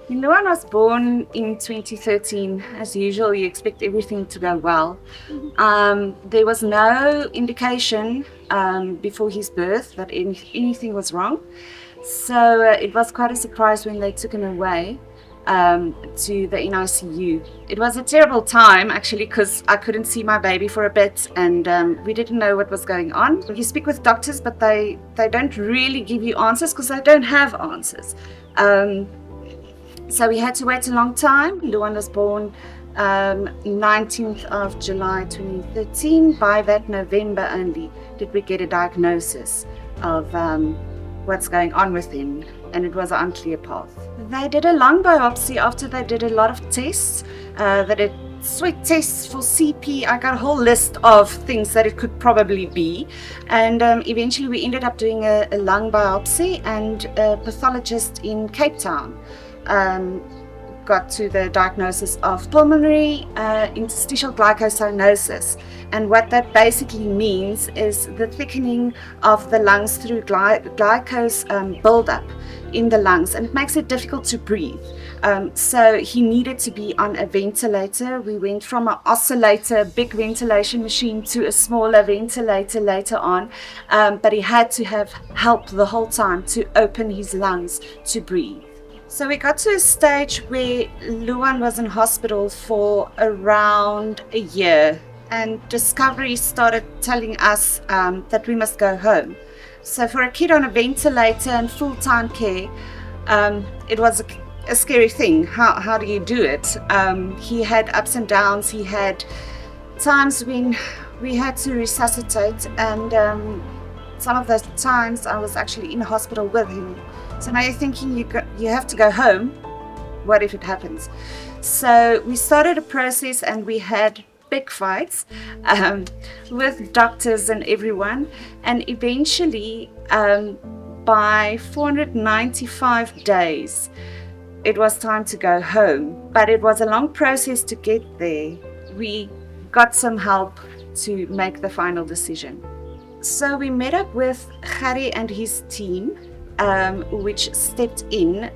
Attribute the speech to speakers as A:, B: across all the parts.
A: When Luan was born in 2013, as usual, you expect everything to go well. There was no indication before his birth that anything was wrong. So it was quite a surprise when they took him away to the NICU. It was a terrible time actually because I couldn't see my baby for a bit and we didn't know what was going on. You speak with doctors, but they don't really give you answers because they don't have answers. So we had to wait a long time. Luan was born 19th of July 2013. By that November only did we get a diagnosis of what's going on with him, and it was an unclear path. They did a lung biopsy after they did a lot of tests. They did sweat tests for CP. I got a whole list of things that it could probably be, and eventually we ended up doing a lung biopsy, and a pathologist in Cape Town got to the diagnosis of pulmonary interstitial glycosinosis. And what that basically means is the thickening of the lungs through glucose buildup in the lungs, and it makes it difficult to breathe. So he needed to be on a ventilator. We went from an oscillator, big ventilation machine, to a smaller ventilator later on, but he had to have help the whole time to open his lungs to breathe. So we got to a stage where Luan was in hospital for around a year, and Discovery started telling us that we must go home. So for a kid on a ventilator and full-time care, it was a scary thing. How do you do it? He had ups and downs. He had times when we had to resuscitate, and some of those times I was actually in hospital with him. So now you're thinking you have to go home. What if it happens? So we started a process, and we had big fights with doctors and everyone. And eventually, by 495 days, it was time to go home. But it was a long process to get there. We got some help to make the final decision. So we met up with Caressa and his team, which stepped in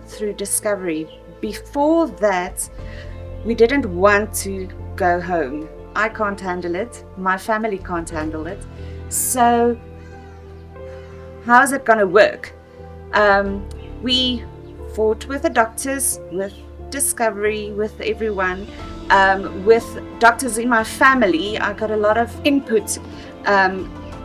A: through Discovery. Before that, we didn't want to go home. I can't handle it. My family can't handle it. So how is it going to work? We fought with the doctors, with Discovery, with everyone, with doctors in my family. I got a lot of input.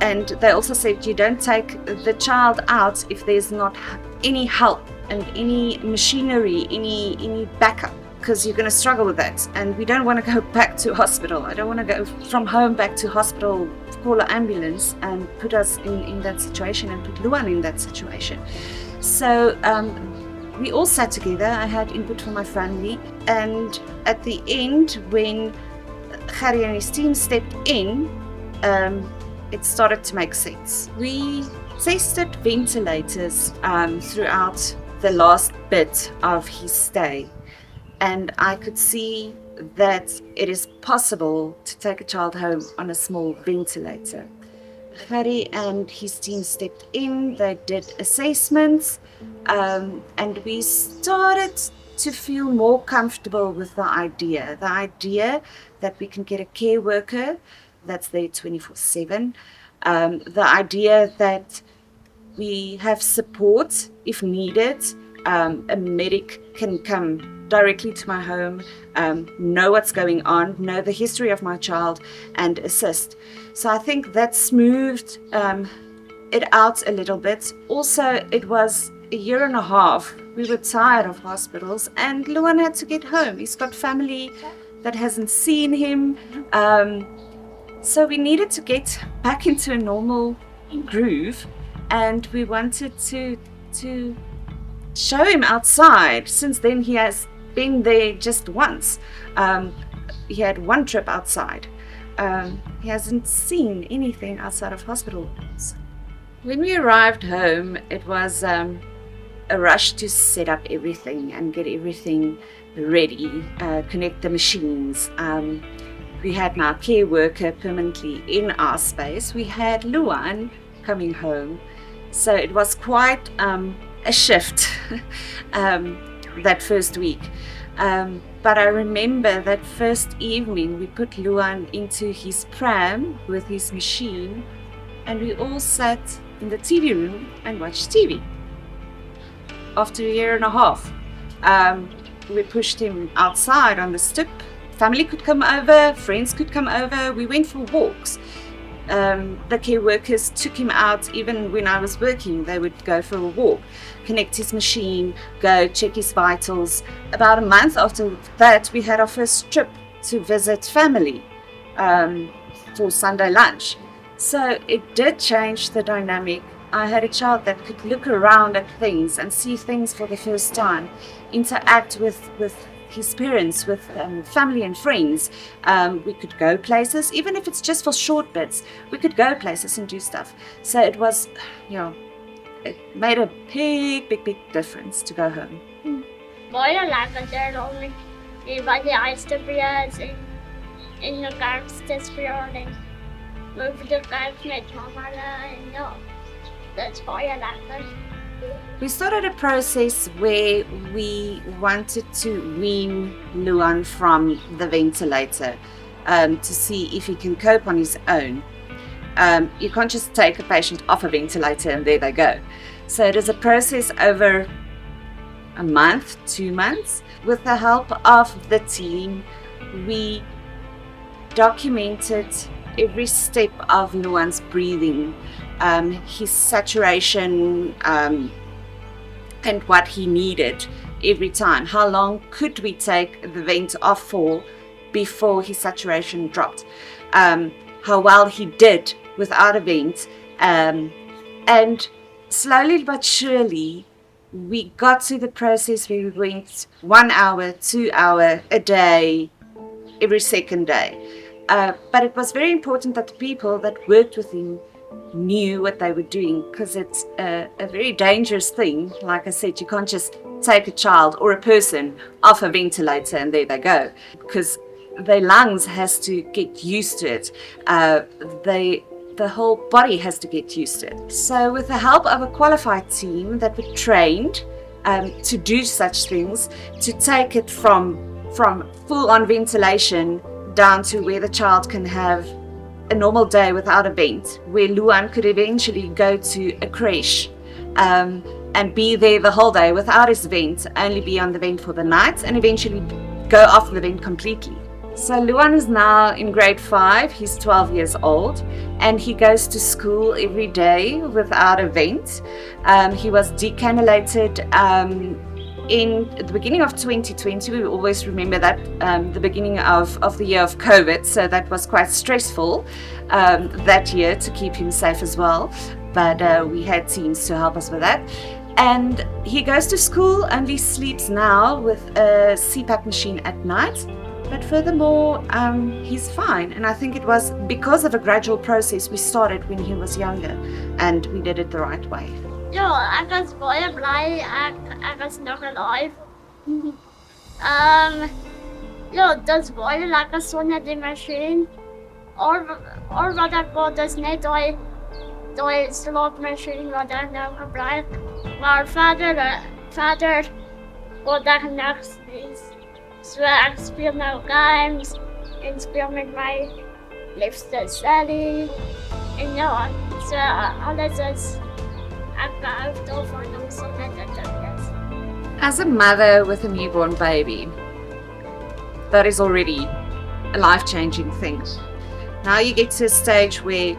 A: And they also said you don't take the child out if there's not any help and any machinery, any backup, because you're going to struggle with that. And we don't want to go back to hospital. I don't want to go from home back to hospital, call an ambulance and put us in that situation and put Luan in that situation. So we all sat together. I had input from my family. And at the end, when Caressa and his team stepped in, it started to make sense. We tested ventilators throughout the last bit of his stay, and I could see that it is possible to take a child home on a small ventilator. Caressa and his team stepped in, they did assessments, and we started to feel more comfortable with the idea that we can get a care worker that's there 24/7. The idea that we have support if needed. A medic can come directly to my home, know what's going on, know the history of my child, and assist. So I think that smoothed it out a little bit. Also, it was a year and a half. We were tired of hospitals, and Luan had to get home. He's got family that hasn't seen him. So we needed to get back into a normal groove, and we wanted to show him outside. Since then, he has been there just once. He had one trip outside. He hasn't seen anything outside of hospital. When we arrived home, it was a rush to set up everything and get everything ready, connect the machines. We had now care worker permanently in our space. We had Luan coming home. So it was quite a shift. that first week. But I remember that first evening we put Luan into his pram with his machine, and we all sat in the TV room and watched TV. After a year and a half, we pushed him outside on the stoep. Family could come over, friends could come over. We went for walks. The care workers took him out. Even when I was working, they would go for a walk, connect his machine, go check his vitals. About a month after that, we had our first trip to visit family for Sunday lunch. So it did change the dynamic. I had a child that could look around at things and see things for the first time, interact with his parents, with family and friends. We could go places, even if it's just for short bits, we could go places and do stuff. So it was, it made a big difference to go home.
B: Baie lekker daar om bij de ijstabreads in de kaartjesverhouding. Over de kaart met mama en ja, dat is baie lekker.
A: We started a process where we wanted to wean Luan from the ventilator to see if he can cope on his own. You can't just take a patient off a ventilator and there they go. So it is a process over a month, 2 months. With the help of the team, we documented every step of Luan's breathing, his saturation, and what he needed every time. How long could we take the vent off for before his saturation dropped? How well he did without a vent. And slowly but surely, we got to the process where we went 1 hour, 2 hours a day, every second day. But it was very important that the people that worked with him knew what they were doing, because it's a very dangerous thing. Like I said, you can't just take a child or a person off a ventilator and there they go, because their lungs has to get used to it. The whole body has to get used to it. So with the help of a qualified team that were trained to do such things, to take it from full-on ventilation down to where the child can have a normal day without a vent, where Luan could eventually go to a creche and be there the whole day without his vent, only be on the vent for the night, and eventually go off the vent completely. So Luan is now in grade 5, he's 12 years old, and he goes to school every day without a vent. He was decannulated in the beginning of 2020. We always remember that, the beginning of the year of COVID, so that was quite stressful that year to keep him safe as well, but we had teams to help us with that. And he goes to school, only sleeps now with a CPAP machine at night, but furthermore he's fine. And I think it was because of a gradual process we started when he was younger, and we did it the right way.
B: Ja, ik was baie blij, ik was nog alive. Ja, dat is baie lekker sonder die machine. Al wat ik wil, dat is net die slaapmachine wat ik nou gebruik. Maar verder wat ik nog steeds. So ik speel nou games en speel met mijn liefste Sally. En ja, so alles is.
A: As a mother with a newborn baby, that is already a life-changing thing. Now you get to a stage where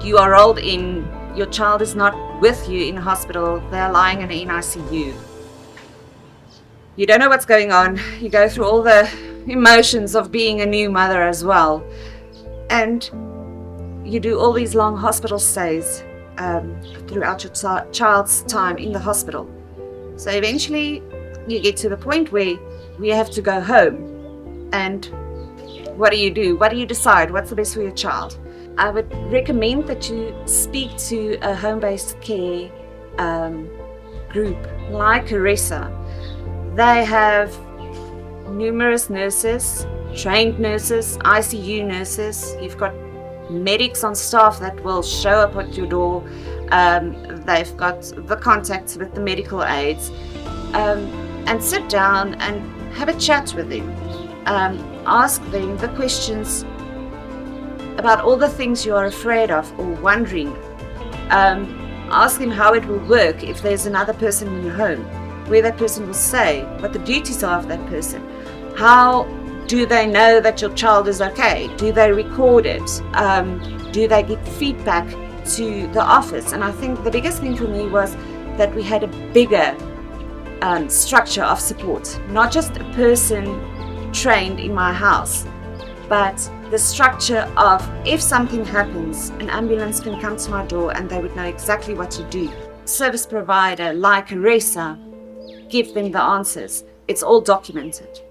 A: you are rolled in, your child is not with you in hospital, they are lying in an ICU. You don't know what's going on, you go through all the emotions of being a new mother as well, and you do all these long hospital stays throughout your child's time in the hospital. So eventually you get to the point where we have to go home, and what do you do? What do you decide? What's the best for your child? I would recommend that you speak to a home-based care group like Caressa. They have numerous nurses, trained nurses, ICU nurses. You've got medics on staff that will show up at your door. They've got the contacts with the medical aides. and sit down and have a chat with them. Ask them the questions about all the things you are afraid of or wondering. Ask them how it will work if there's another person in your home, where that person will say, what the duties are of that person. How do they know that your child is okay? Do they record it? Do they give feedback to the office? And I think the biggest thing for me was that we had a bigger structure of support, not just a person trained in my house, but the structure of, if something happens, an ambulance can come to my door and they would know exactly what to do. Service provider like Caressa, give them the answers. It's all documented.